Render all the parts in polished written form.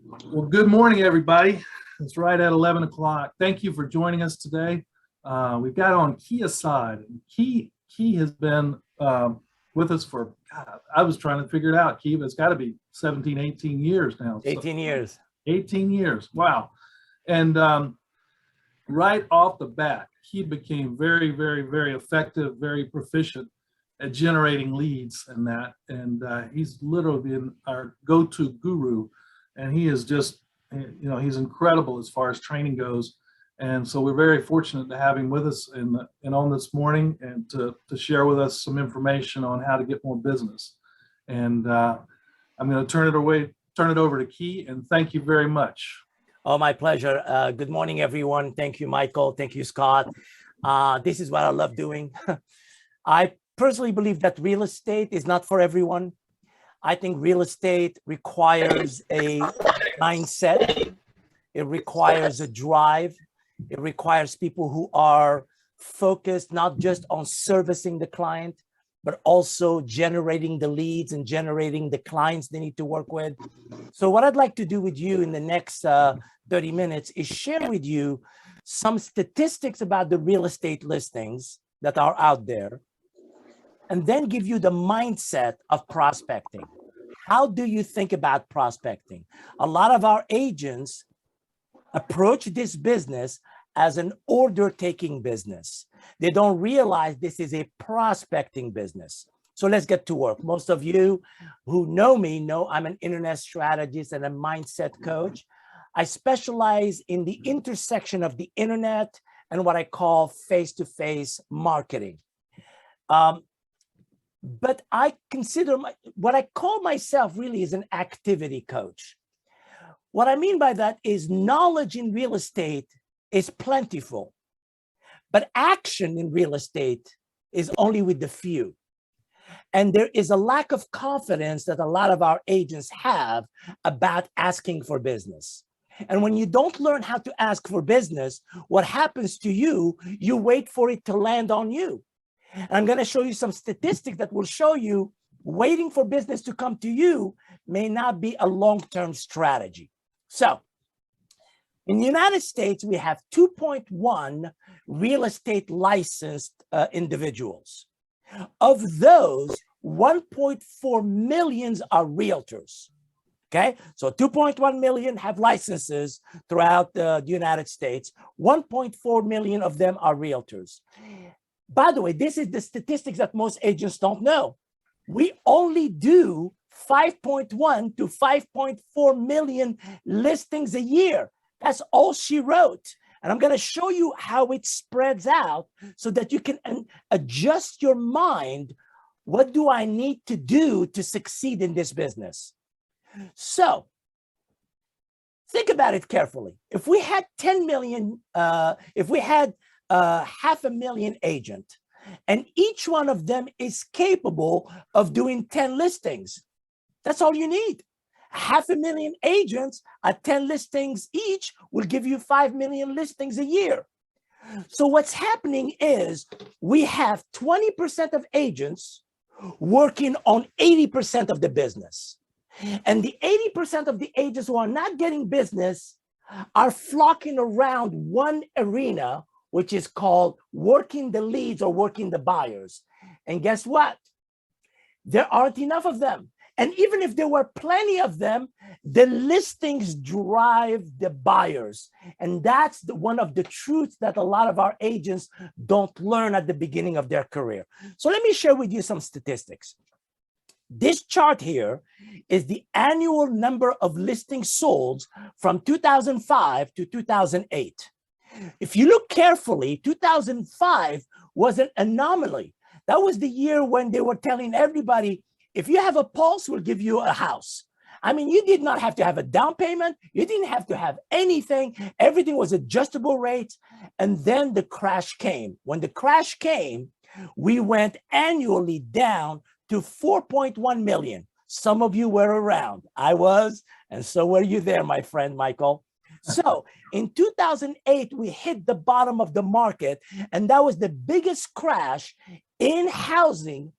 Well, good morning, everybody. It's right at 11 o'clock. Thank you for joining us today. We've got on Yessaad. Key has been with us for, God, I was trying to figure it out, Key, but it's got to be 17, 18 years now. 18 years. 18 years. Wow. And right off the bat, he became very, very, very effective, very proficient at generating leads and that. And he's literally been our go-to guru. And he is just, he's incredible as far as training goes. And so we're very fortunate to have him with us and on this morning and to share with us some information on how to get more business. And I'm going to turn it over to Key, and thank you very much. Oh, my pleasure. Good morning, everyone. Thank you, Michael. Thank you, Scott. This is what I love doing. I personally believe that real estate is not for everyone. I think real estate requires a mindset. It requires a drive. It requires people who are focused not just on servicing the client, but also generating the leads and generating the clients they need to work with. So what I'd like to do with you in the next 30 minutes is share with you some statistics about the real estate listings that are out there, and then give you the mindset of prospecting. How do you think about prospecting? A lot of our agents approach this business as an order-taking business. They don't realize this is a prospecting business. So let's get to work. Most of you who know me know I'm an internet strategist and a mindset coach. I specialize in the intersection of the internet and what I call face-to-face marketing. But I consider what I call myself really is an activity coach. What I mean by that is knowledge in real estate is plentiful, but action in real estate is only with the few. And there is a lack of confidence that a lot of our agents have about asking for business. And when you don't learn how to ask for business, what happens to you, you wait for it to land on you. And I'm going to show you some statistics that will show you waiting for business to come to you may not be a long-term strategy. So in the United States, we have 2.1 real estate licensed individuals. Of those, 1.4 million are realtors. Okay, so 2.1 million have licenses throughout the United States. 1.4 million of them are realtors. By the way, this is the statistics that most agents don't know. We only do 5.1 to 5.4 million listings a year. That's all she wrote. And I'm going to show you how it spreads out so that you can adjust your mind. What do I need to do to succeed in this business? So think about it carefully. If we had 10 million, if we had 500,000 agents, and each one of them is capable of doing 10 listings, that's all you need. 500,000 agents at 10 listings each will give you 5 million listings a year. So what's happening is we have 20% of agents working on 80% of the business. And the 80% of the agents who are not getting business are flocking around one arena, which is called working the leads or working the buyers. And guess what? There aren't enough of them. And even if there were plenty of them, the listings drive the buyers. And that's one of the truths that a lot of our agents don't learn at the beginning of their career. So let me share with you some statistics. This chart here is the annual number of listings sold from 2005 to 2008. If you look carefully, 2005 was an anomaly. That was the year when they were telling everybody, if you have a pulse, we'll give you a house. I mean, you did not have to have a down payment. You didn't have to have anything. Everything was adjustable rates. And then the crash came. When the crash came, we went annually down to 4.1 million. Some of you were around. I was, and so were you there, my friend Michael. So in 2008, we hit the bottom of the market, and that was the biggest crash in housing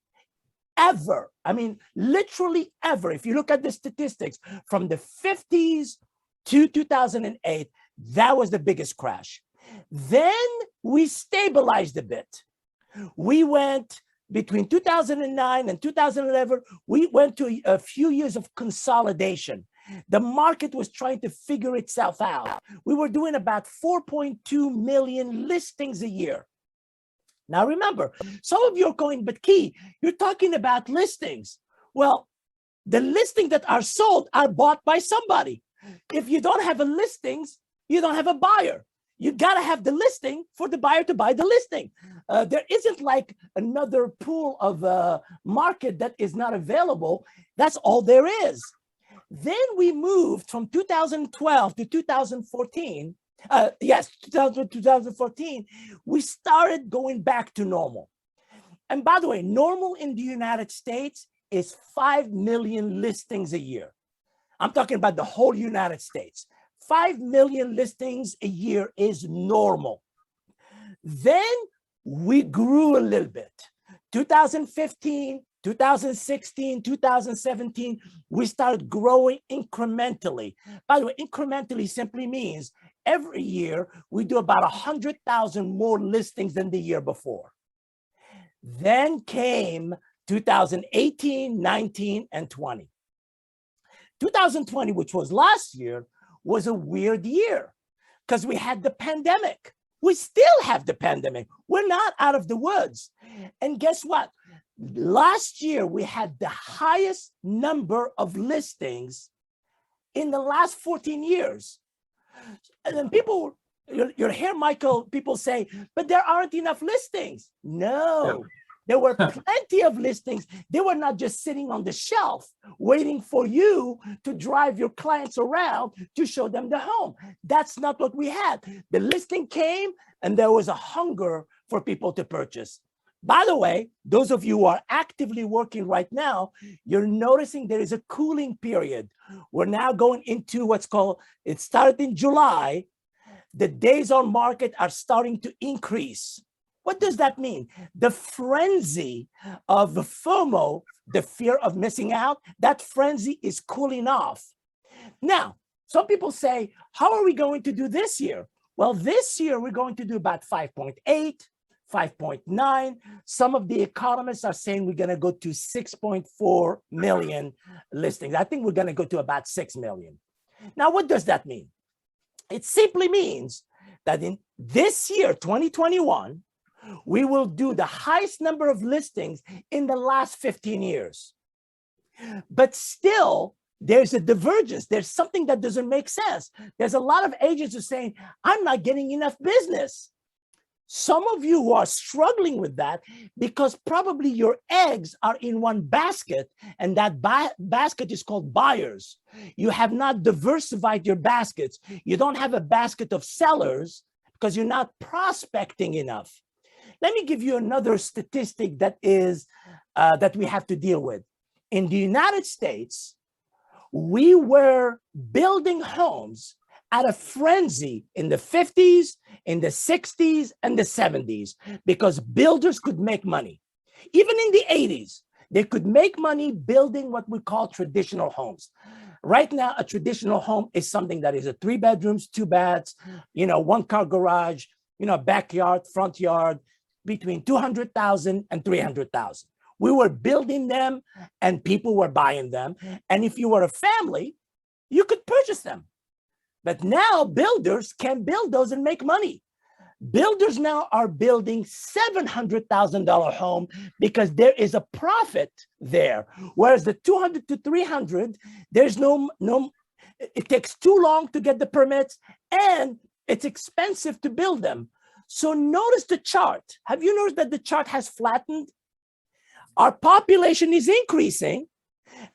ever. I mean, literally ever. If you look at the statistics from the 50s to 2008, that was the biggest crash. Then we stabilized a bit. We went between 2009 and 2011, we went to a few years of consolidation. The market was trying to figure itself out. We were doing about 4.2 million listings a year. Now remember, some of you are going, but Key, you're talking about listings. Well, the listings that are sold are bought by somebody. If you don't have a listings, you don't have a buyer. You got to have the listing for the buyer to buy the listing. There isn't like another pool of market that is not available. That's all there is. Then we moved from 2012 to 2014. 2014, we started going back to normal. And by the way, normal in the United States is 5 million listings a year. I'm talking about the whole United States. 5 million listings a year is normal. Then we grew a little bit. 2015, 2016, 2017, we started growing incrementally. By the way, incrementally simply means every year we do about 100,000 more listings than the year before. Then came 2018, 19, and 20. 2020, which was last year, was a weird year because we had the pandemic. We still have the pandemic. We're not out of the woods. And guess what? Last year, we had the highest number of listings in the last 14 years. And then people, you'll hear, Michael, people say, but there aren't enough listings. No. There were plenty of listings. They were not just sitting on the shelf waiting for you to drive your clients around to show them the home. That's not what we had. The listing came and there was a hunger for people to purchase. By the way, those of you who are actively working right now, you're noticing there is a cooling period. We're now going into what's called, it started in July. The days on market are starting to increase. What does that mean? The frenzy of the FOMO, the fear of missing out, that frenzy is cooling off. Now, some people say, how are we going to do this year? Well, this year we're going to do about 5.8, 5.9. Some of the economists are saying we're going to go to 6.4 million listings. I think we're going to go to about 6 million. Now, what does that mean? It simply means that in this year, 2021, we will do the highest number of listings in the last 15 years. But still, there's a divergence. There's something that doesn't make sense. There's a lot of agents who are saying, I'm not getting enough business. Some of you who are struggling with that because probably your eggs are in one basket, and that basket is called buyers. You have not diversified your baskets. You don't have a basket of sellers because you're not prospecting enough. Let me give you another statistic that is that we have to deal with. In the United States, we were building homes at a frenzy in the 50s, in the 60s, and the 70s because builders could make money. Even in the 80s, they could make money building what we call traditional homes. Right now, a traditional home is something that is a 3 bedrooms, 2 baths, 1-car garage, backyard, front yard, between 200,000 and 300,000. We were building them and people were buying them. And if you were a family, you could purchase them. But now builders can build those and make money. Builders now are building $700,000 home because there is a profit there. Whereas the 200 to 300, there's no, it takes too long to get the permits and it's expensive to build them. So notice the chart. Have you noticed that the chart has flattened? Our population is increasing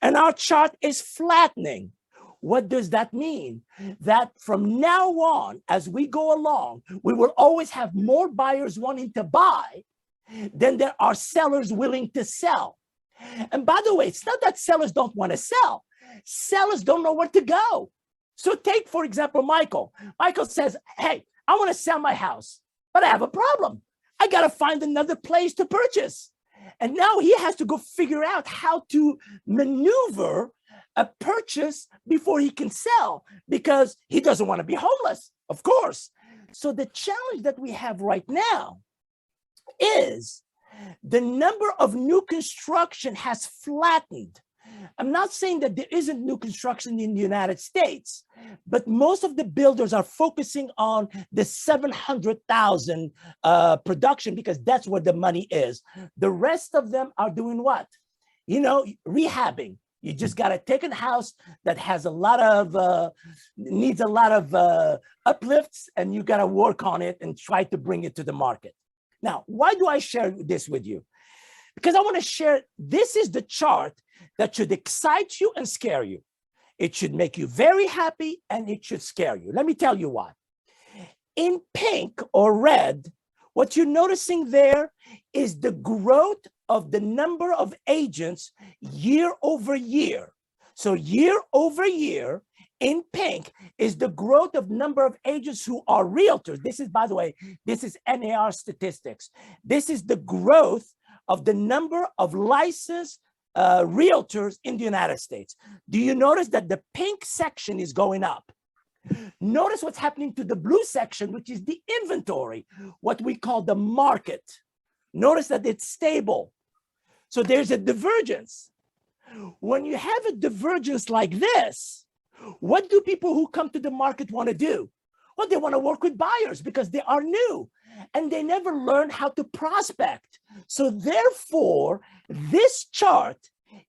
and our chart is flattening. What does that mean? That from now on, as we go along, we will always have more buyers wanting to buy than there are sellers willing to sell. And by the way, it's not that sellers don't want to sell. Sellers don't know where to go. So take, for example, Michael. Michael says, hey, I want to sell my house, but I have a problem. I got to find another place to purchase. And now he has to go figure out how to maneuver a purchase before he can sell because he doesn't want to be homeless, of course. So the challenge that we have right now is the number of new construction has flattened. I'm not saying that there isn't new construction in the United States, but most of the builders are focusing on the 700,000 production because that's where the money is. The rest of them are doing what? You know, rehabbing. You just got to take a house that has a lot of, needs a lot of uplifts, and you got to work on it and try to bring it to the market. Now, why do I share this with you? Because I want to share, this is the chart that should excite you and scare you. It should make you very happy and it should scare you. Let me tell you why. In pink or red, what you're noticing there is the growth of the number of agents year over year. So year over year in pink is the growth of number of agents who are realtors. This is, by the way, this is NAR statistics. This is the growth of the number of licensed realtors in the United States. Do you notice that the pink section is going up? Notice what's happening to the blue section, which is the inventory, what we call the market. Notice that it's stable. So there's a divergence. When you have a divergence like this, what do people who come to the market want to do? Well, they want to work with buyers because they are new and they never learn how to prospect. So therefore, this chart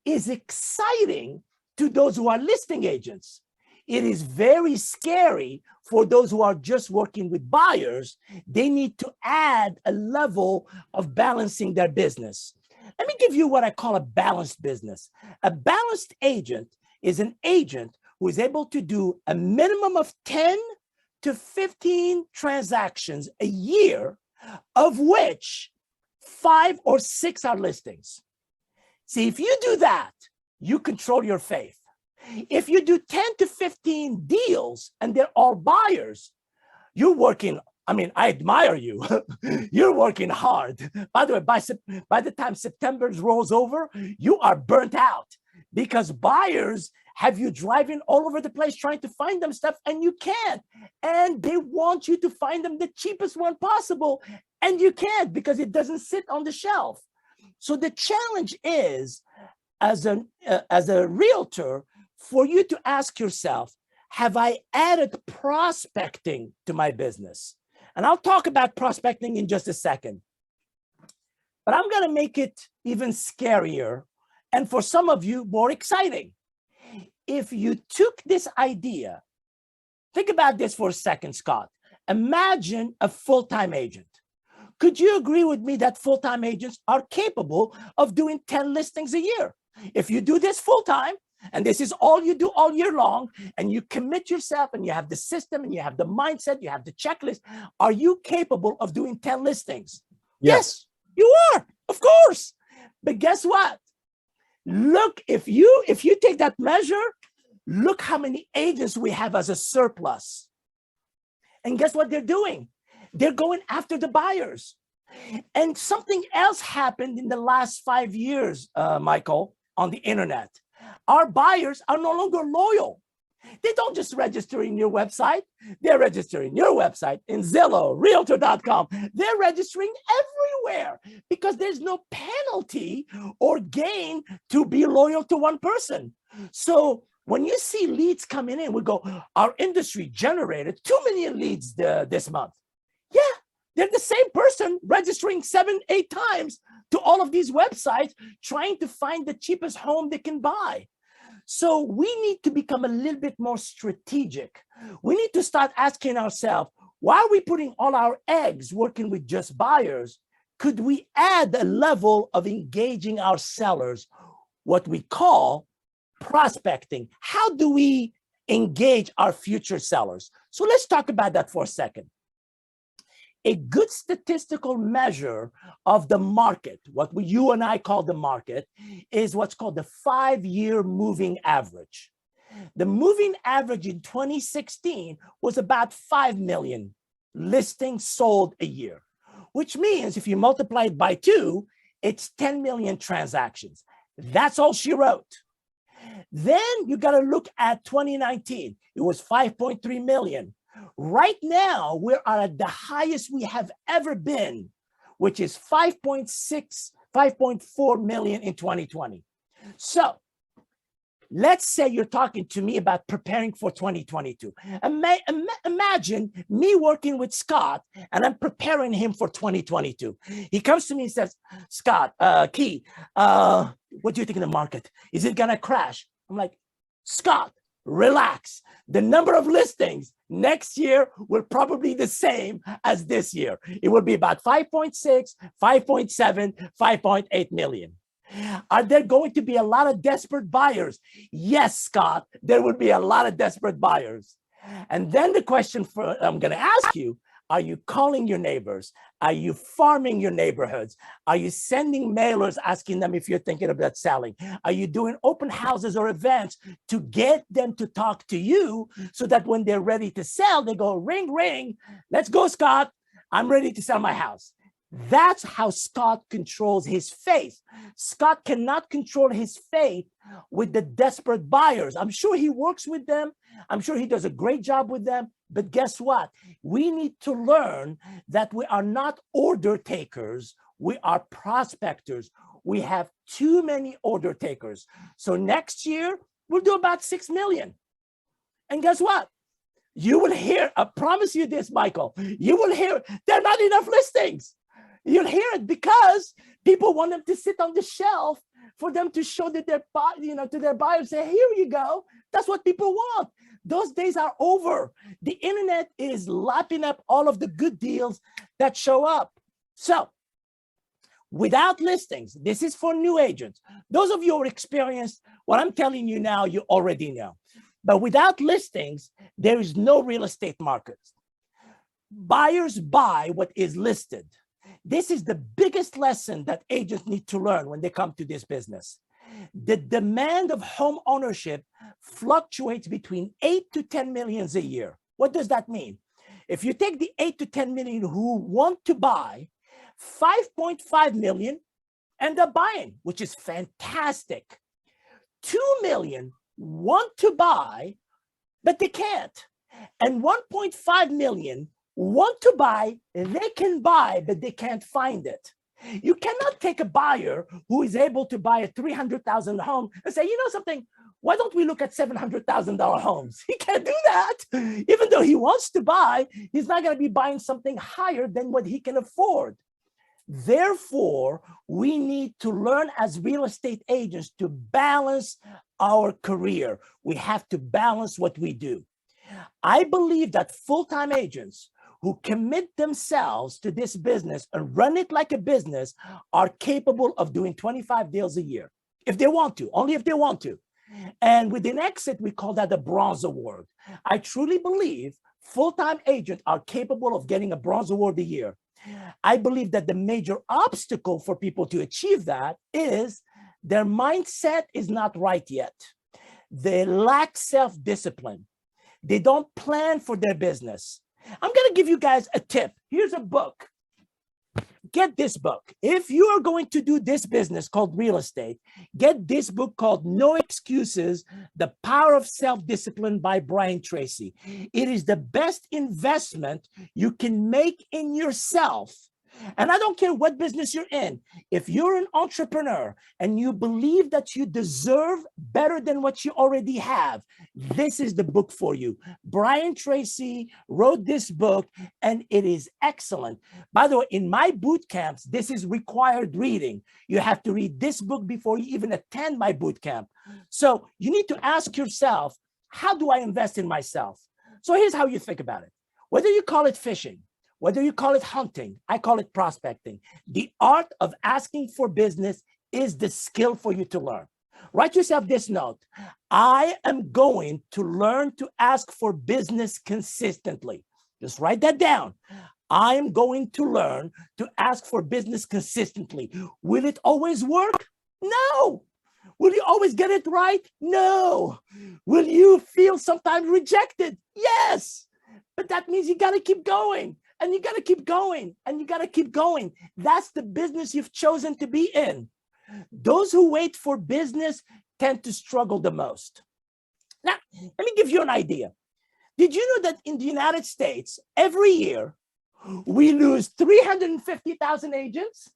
is exciting to those who are listing agents. It is very scary for those who are just working with buyers. They need to add a level of balancing their business. Let me give you what I call a balanced business. A balanced agent is an agent who is able to do a minimum of 10 to 15 transactions a year, of which 5 or 6 are listings. See, if you do that, you control your faith. If you do 10 to 15 deals and they're all buyers, you're working, I mean, I admire you. You're working hard. By the way, by the time September rolls over, you are burnt out because buyers have you driving all over the place trying to find them stuff and you can't. And they want you to find them the cheapest one possible and you can't because it doesn't sit on the shelf. So the challenge is, as a realtor, for you to ask yourself, have I added prospecting to my business? And I'll talk about prospecting in just a second. But I'm going to make it even scarier, and for some of you, more exciting. If you took this idea, think about this for a second, Scott. Imagine a full-time agent. Could you agree with me that full-time agents are capable of doing 10 listings a year? If you do this full-time, and this is all you do all year long, and you commit yourself, and you have the system, and you have the mindset, you have the checklist, are you capable of doing 10 listings? Yes, you are, of course. But guess what? Look, if you take that measure, look how many agents we have as a surplus. And guess what they're doing? They're going after the buyers. And something else happened in the last 5 years, Michael, on the internet. Our buyers are no longer loyal. They don't just register in your website. They're registering your website in Zillow, Realtor.com. They're registering everywhere because there's no penalty or gain to be loyal to one person. So when you see leads coming in, we go, our industry generated 2 million leads this month. Yeah, they're the same person registering 7, 8 times to all of these websites, trying to find the cheapest home they can buy. So we need to become a little bit more strategic. We need to start asking ourselves, why are we putting all our eggs working with just buyers? Could we add a level of engaging our sellers, what we call prospecting? How do we engage our future sellers? So let's talk about that for a second. A good statistical measure of the market, what you and I call the market, is what's called the 5-year moving average. The moving average in 2016 was about 5 million listings sold a year, which means if you multiply it by 2, it's 10 million transactions. That's all she wrote. Then you got to look at 2019. It was 5.3 million. Right now, we're at the highest we have ever been, which is 5.6, 5.4 million in 2020. So let's say you're talking to me about preparing for 2022. Imagine me working with Scott and I'm preparing him for 2022. He comes to me and says, Scott, Key, what do you think of the market? Is it going to crash? I'm like, Scott, relax. The number of listings next year will probably be the same as this year. It will be about 5.6, 5.7, 5.8 million. Are there going to be a lot of desperate buyers? Yes, Scott, there will be a lot of desperate buyers. And then the question I'm going to ask you, are you calling your neighbors? Are you farming your neighborhoods? Are you sending mailers asking them if you're thinking about selling? Are you doing open houses or events to get them to talk to you so that when they're ready to sell, they go, ring, ring, let's go, Scott. I'm ready to sell my house. That's how Scott controls his faith. Scott cannot control his faith with the desperate buyers. I'm sure he works with them. I'm sure he does a great job with them. But guess what? We need to learn that we are not order takers. We are prospectors. We have too many order takers. So next year, we'll do about 6 million. And guess what? You will hear, I promise you this, Michael, you will hear, there are not enough listings. You'll hear it because people want them to sit on the shelf for them to show that to their buyers, say, here you go. That's what people want. Those days are over. The internet is lapping up all of the good deals that show up. So without listings, this is for new agents. Those of you who are experienced, what I'm telling you now, you already know. But without listings, there is no real estate market. Buyers buy what is listed. This is the biggest lesson that agents need to learn when they come to this business. The demand of home ownership fluctuates between 8 to 10 millions a year. What does that mean? If you take the 8 to 10 million who want to buy, 5.5 million end up buying, which is fantastic. 2 million want to buy, but they can't. And 1.5 million want to buy, they can buy, but they can't find it. You cannot take a buyer who is able to buy a $300,000 home and say, you know something, why don't we look at $700,000 homes? He can't do that. Even though he wants to buy, he's not going to be buying something higher than what he can afford. Therefore, we need to learn as real estate agents to balance our career. We have to balance what we do. I believe that full-time agents who commit themselves to this business and run it like a business are capable of doing 25 deals a year, if they want to, only if they want to. And with an exit, we call that the Bronze Award. I truly believe full-time agents are capable of getting a Bronze Award a year. I believe that the major obstacle for people to achieve that is their mindset is not right yet. They lack self-discipline. They don't plan for their business. I'm going to give you guys a tip. Here's a book. Get this book. If you are going to do this business called real estate, get this book called No Excuses, The Power of Self-Discipline by Brian Tracy. It is the best investment you can make in yourself. And I don't care what business you're in. If you're an entrepreneur and you believe that you deserve better than what you already have, this is the book for you. Brian Tracy wrote this book and it is excellent. By the way, in my boot camps, this is required reading. You have to read this book before you even attend my boot camp. So you need to ask yourself, how do I invest in myself? So here's how you think about it. Whether you call it fishing, whether you call it hunting, I call it prospecting. The art of asking for business is the skill for you to learn. Write yourself this note. I am going to learn to ask for business consistently. Just write that down. I am going to learn to ask for business consistently. Will it always work? No. Will you always get it right? No. Will you feel sometimes rejected? Yes. But that means you got to keep going. And you got to keep going, and you got to keep going. That's the business you've chosen to be in. Those who wait for business tend to struggle the most. Now, let me give you an idea. Did you know that in the United States, every year, we lose 350,000 agents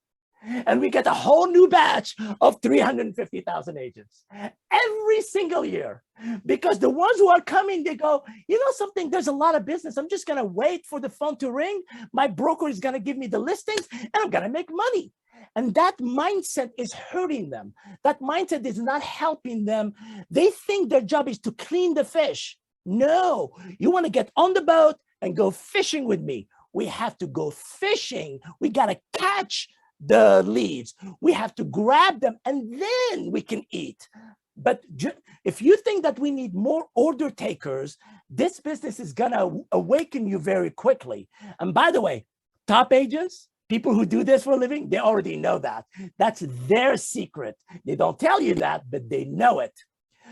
and we get a whole new batch of 350,000 agents every single year? Because the ones who are coming, they go, you know something, there's a lot of business. I'm just going to wait for the phone to ring. My broker is going to give me the listings and I'm going to make money. And that mindset is hurting them. That mindset is not helping them. They think their job is to clean the fish. No, you want to get on the boat and go fishing with me. We have to go fishing. We got to catch the leads. We have to grab them and then we can eat. But if you think that we need more order takers, this business is going to awaken you very quickly. And by the way, top agents, people who do this for a living, they already know that. That's their secret. They don't tell you that, but they know it.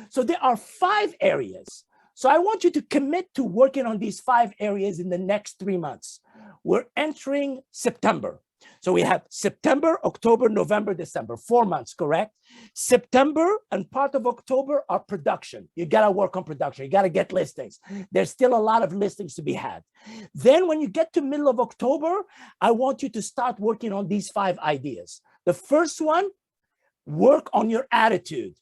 So there are 5 areas. So I want you to commit to working on these 5 areas in the next 3 months. We're entering September. So we have September, October, November, December, 4 months, correct? September and part of October are production. You got to work on production. You got to get listings. There's still a lot of listings to be had. Then when you get to middle of October, I want you to start working on these 5 ideas. The first one, work on your attitude.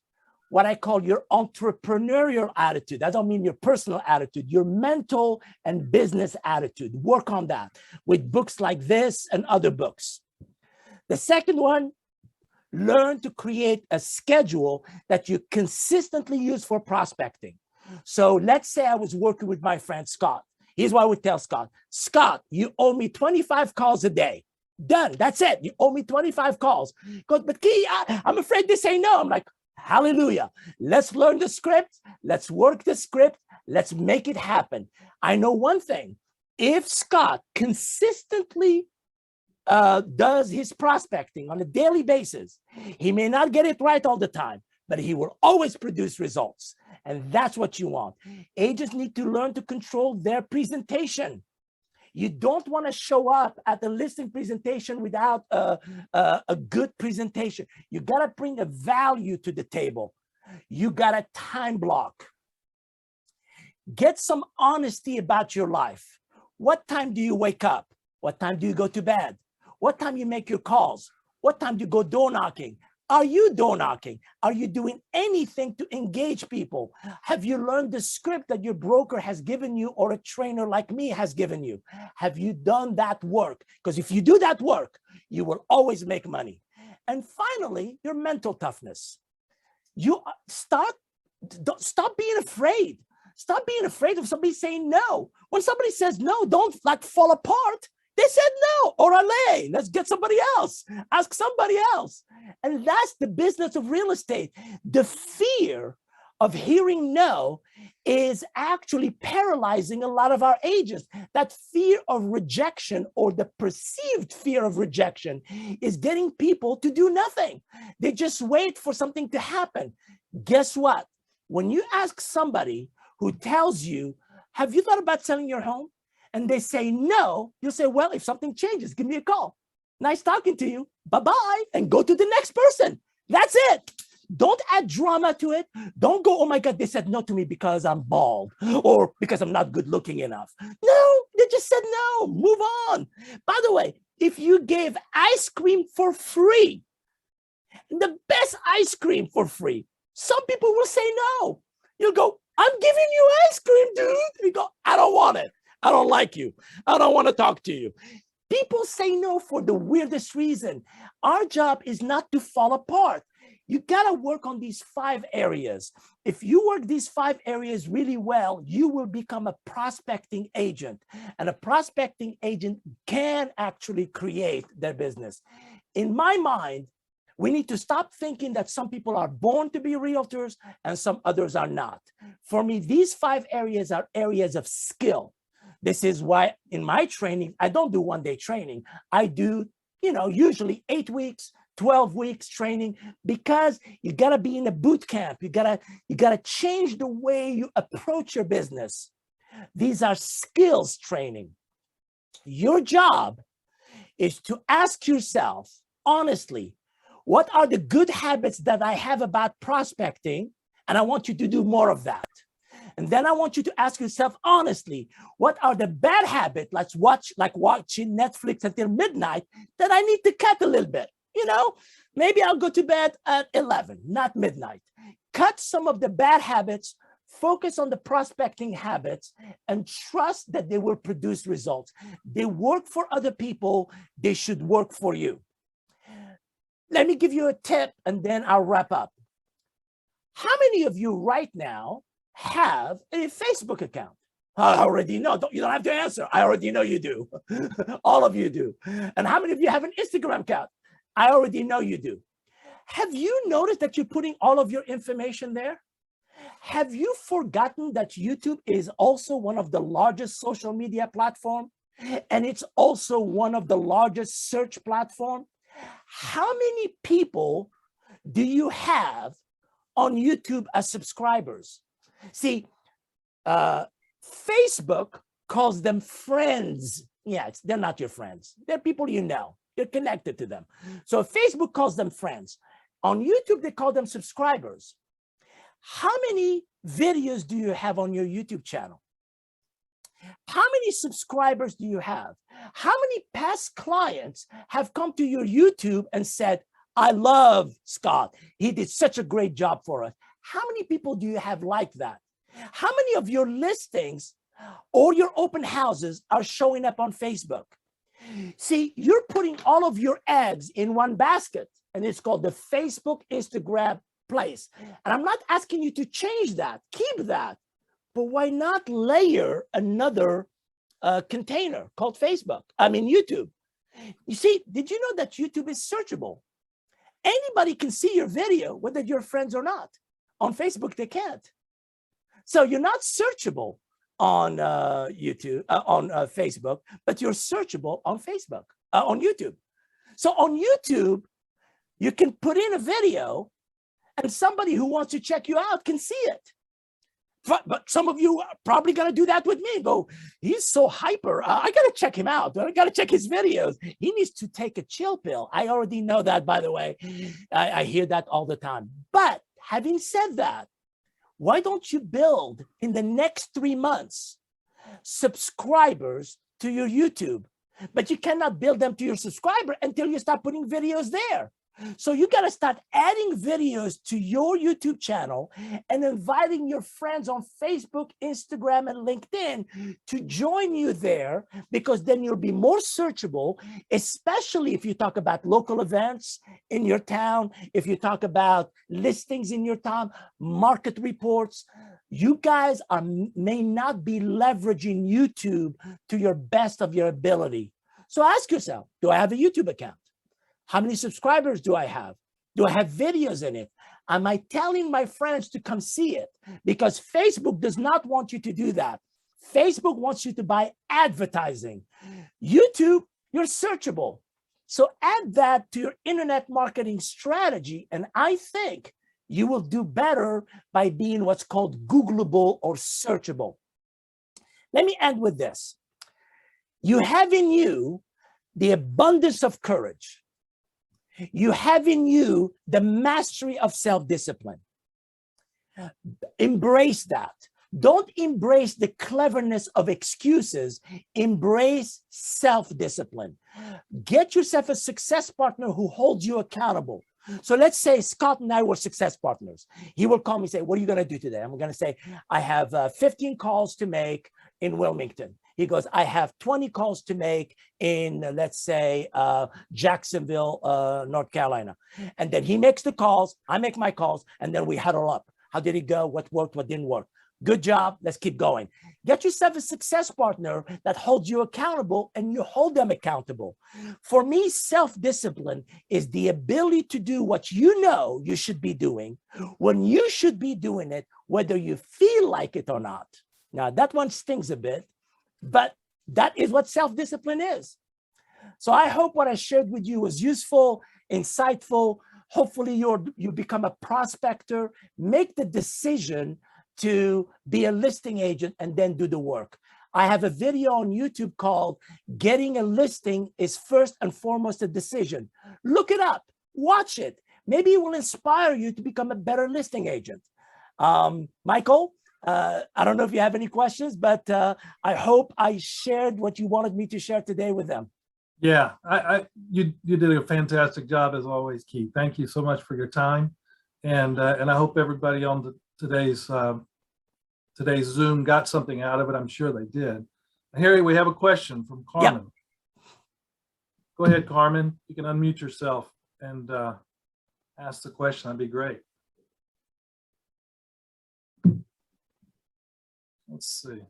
What I call your entrepreneurial attitude. I don't mean your personal attitude, your mental and business attitude. Work on that with books like this and other books. The second one, learn to create a schedule that you consistently use for prospecting. So let's say I was working with my friend Scott. Here's what I would tell Scott. Scott, you owe me 25 calls a day. Done. That's it. You owe me 25 calls. He goes, but Key, I'm afraid to say no. I'm like, hallelujah. Let's learn the script. Let's work the script. Let's make it happen. I know one thing. If Scott consistently does his prospecting on a daily basis, he may not get it right all the time, but he will always produce results. And that's what you want. Agents need to learn to control their presentation. You don't want to show up at the listing presentation without a good presentation. You got to bring a value to the table. You got a time block. Get some honesty about your life. What time do you wake up? What time do you go to bed? What time you make your calls? What time do you go door knocking? Are you door knocking? Are you doing anything to engage people? Have you learned the script that your broker has given you or a trainer like me has given you? Have you done that work? Because if you do that work, you will always make money. And finally, your mental toughness. You stop being afraid. Stop being afraid of somebody saying no. When somebody says no, don't like fall apart. They said no, orale, let's get somebody else, ask somebody else. And that's the business of real estate. The fear of hearing no is actually paralyzing a lot of our agents. That fear of rejection or the perceived fear of rejection is getting people to do nothing. They just wait for something to happen. Guess what? When you ask somebody who tells you, have you thought about selling your home? And they say no, you'll say, well, if something changes, give me a call. Nice talking to you. Bye-bye. And go to the next person. That's it. Don't add drama to it. Don't go, oh my God, they said no to me because I'm bald or because I'm not good looking enough. No, they just said no. Move on. By the way, if you gave ice cream for free, the best ice cream for free, some people will say no. You'll go, I'm giving you ice cream, dude. You go, I don't want it. I don't like you. I don't want to talk to you. People say no for the weirdest reason. Our job is not to fall apart. You got to work on these 5 areas. If you work these 5 areas really well, you will become a prospecting agent. And a prospecting agent can actually create their business. In my mind, we need to stop thinking that some people are born to be realtors and some others are not. For me, these 5 areas are areas of skill. This is why in my training, I don't do one-day training. I do, usually 8 weeks, 12 weeks training, because you got to be in a boot camp. You got to change the way you approach your business. These are skills training. Your job is to ask yourself, honestly, What are the good habits that I have about prospecting? And I want you to do more of that. And then I want you to ask yourself honestly, what are the bad habits, like watching Netflix until midnight, that I need to cut a little bit? You know, maybe I'll go to bed at 11, not midnight. Cut some of the bad habits, focus on the prospecting habits, and trust that they will produce results. They work for other people, they should work for you. Let me give you a tip and then I'll wrap up. How many of you right now have a Facebook account? I already know. You don't have to answer. I already know you do. All of you do. And how many of you have an Instagram account? I already know you do. Have you noticed that you're putting all of your information there? Have you forgotten that YouTube is also one of the largest social media platforms? And it's also one of the largest search platforms? How many people do you have on YouTube as subscribers? See, Facebook calls them friends. Yeah, they're not your friends. They're people you know. You're connected to them. So Facebook calls them friends. On YouTube, they call them subscribers. How many videos do you have on your YouTube channel? How many subscribers do you have? How many past clients have come to your YouTube and said, I love Scott. He did such a great job for us. How many people do you have like that? How many of your listings or your open houses are showing up on Facebook? See, you're putting all of your eggs in one basket, and it's called the Facebook Instagram place. And I'm not asking you to change that, keep that, but why not layer another container called YouTube? You see, did you know that YouTube is searchable? Anybody can see your video, whether you're friends or not. On Facebook, they can't. So you're not searchable on Facebook, but you're searchable on on YouTube. So on YouTube, you can put in a video and somebody who wants to check you out can see it. But some of you are probably going to do that with me. Go, he's so hyper. I got to check him out. I got to check his videos. He needs to take a chill pill. I already know that, by the way. I hear that all the time. But having said that, why don't you build in the next 3 months subscribers to your YouTube? But you cannot build them to your subscriber until you start putting videos there. So you got to start adding videos to your YouTube channel and inviting your friends on Facebook, Instagram, and LinkedIn to join you there, because then you'll be more searchable, especially if you talk about local events in your town, if you talk about listings in your town, market reports. You guys may not be leveraging YouTube to your best of your ability. So ask yourself, do I have a YouTube account? How many subscribers do I have? Do I have videos in it? Am I telling my friends to come see it? Because Facebook does not want you to do that. Facebook wants you to buy advertising. YouTube, you're searchable. So add that to your internet marketing strategy, and I think you will do better by being what's called Googleable or searchable. Let me end with this. You have in you the abundance of courage. You have in you the mastery of self-discipline. Embrace that. Don't embrace the cleverness of excuses. Embrace self-discipline. Get yourself a success partner who holds you accountable. So let's say Scott and I were success partners. He will call me and say, what are you going to do today? I'm going to say, I have 15 calls to make in Wilmington. He goes, I have 20 calls to make in, let's say, Jacksonville, North Carolina. And then he makes the calls, I make my calls, and then we huddle up. How did it go? What worked? What didn't work? Good job. Let's keep going. Get yourself a success partner that holds you accountable, and you hold them accountable. For me, self-discipline is the ability to do what you know you should be doing when you should be doing it, whether you feel like it or not. Now, that one stings a bit, but that is what self-discipline is. So I hope what I shared with you was useful, insightful. Hopefully you become a prospector, make the decision to be a listing agent, and then do the work. I have a video on YouTube called Getting a Listing is First and Foremost a Decision. Look it up. watch it. Maybe it will inspire you to become a better listing agent. Michael, I don't know if you have any questions, but I hope I shared what you wanted me to share today with them. Yeah, you did a fantastic job as always, Keith. Thank you so much for your time, and I hope everybody on today's Zoom got something out of it. I'm sure they did. Harry, we have a question from Carmen. Yep. Go ahead, Carmen. You can unmute yourself and ask the question. That'd be great. Let's see.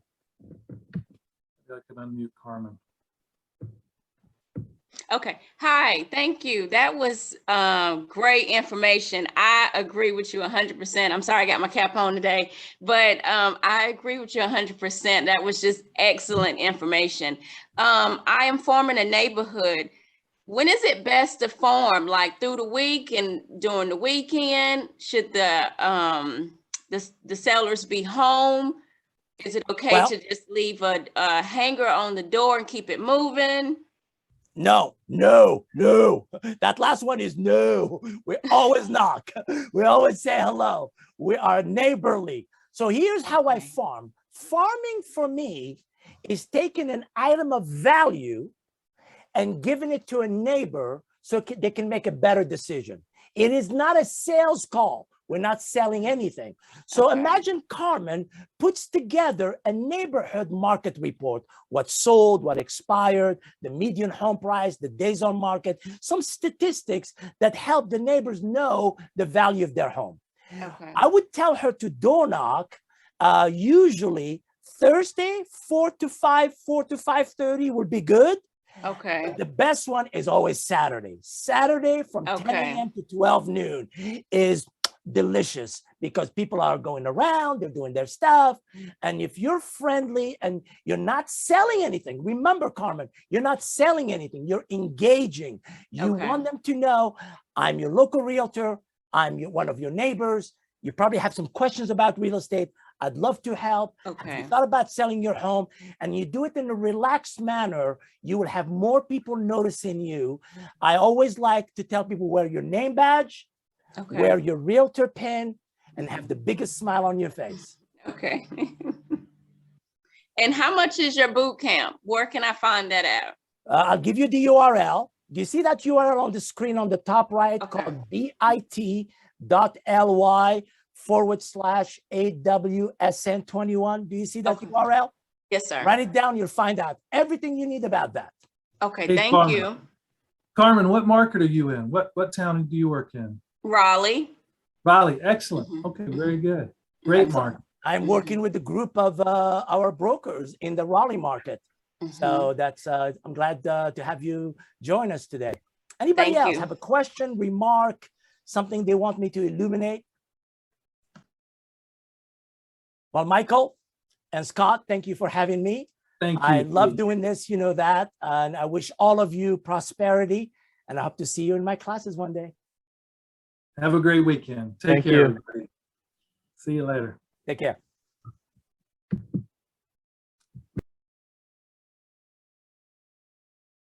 I can unmute Carmen. Okay. Hi. Thank you. That was great information. I agree with you 100%. I'm sorry I got my cap on today, but I agree with you 100%. That was just excellent information. I am forming a neighborhood. When is it best to form? Like through the week and during the weekend? Should the sellers be home? Is it okay to just leave a hanger on the door and keep it moving? No, no, no. That last one is no. We always knock. We always say hello. We are neighborly. So here's how I farm. Farming for me is taking an item of value and giving it to a neighbor so they can make a better decision. It is not a sales call. We're not selling anything. So imagine Carmen puts together a neighborhood market report, what sold, what expired, the median home price, the days on market, some statistics that help the neighbors know the value of their home. I would tell her to door knock, usually Thursday, 4 to 5, 4 to 5:30 would be good. But the best one is always Saturday. Saturday from 10 a.m. to 12 noon is delicious because people are going around, they're doing their stuff. And if you're friendly and you're not selling anything, remember, Carmen, you're not selling anything, you're engaging. You want them to know, I'm your local realtor, I'm one of your neighbors. You probably have some questions about real estate. I'd love to help. If you thought about selling your home and you do it in a relaxed manner, you will have more people noticing you. I always like to tell people, wear your name badge, wear your realtor pin, and have the biggest smile on your face. And how much is your boot camp? Where can I find that out? I'll give you the URL. Do you see that URL on the screen on the top right called bit.ly/AWSN21? Do you see that URL? Yes, sir. Write it down. You'll find out everything you need about that. Okay, Hey, thank Carmen. you. Carmen, what market are you in? What town do you work in? Raleigh. Raleigh, excellent. Okay, very good. Great market. I'm working with a group of our brokers in the Raleigh market. So that's, I'm glad to have you join us today. Anybody else have a question, remark, something they want me to illuminate? Well, Michael and Scott, thank you for having me. Thank you. I love doing this, you know that, and I wish all of you prosperity, and I hope to see you in my classes one day. Have a great weekend. Take care, everybody. See you later. Take care.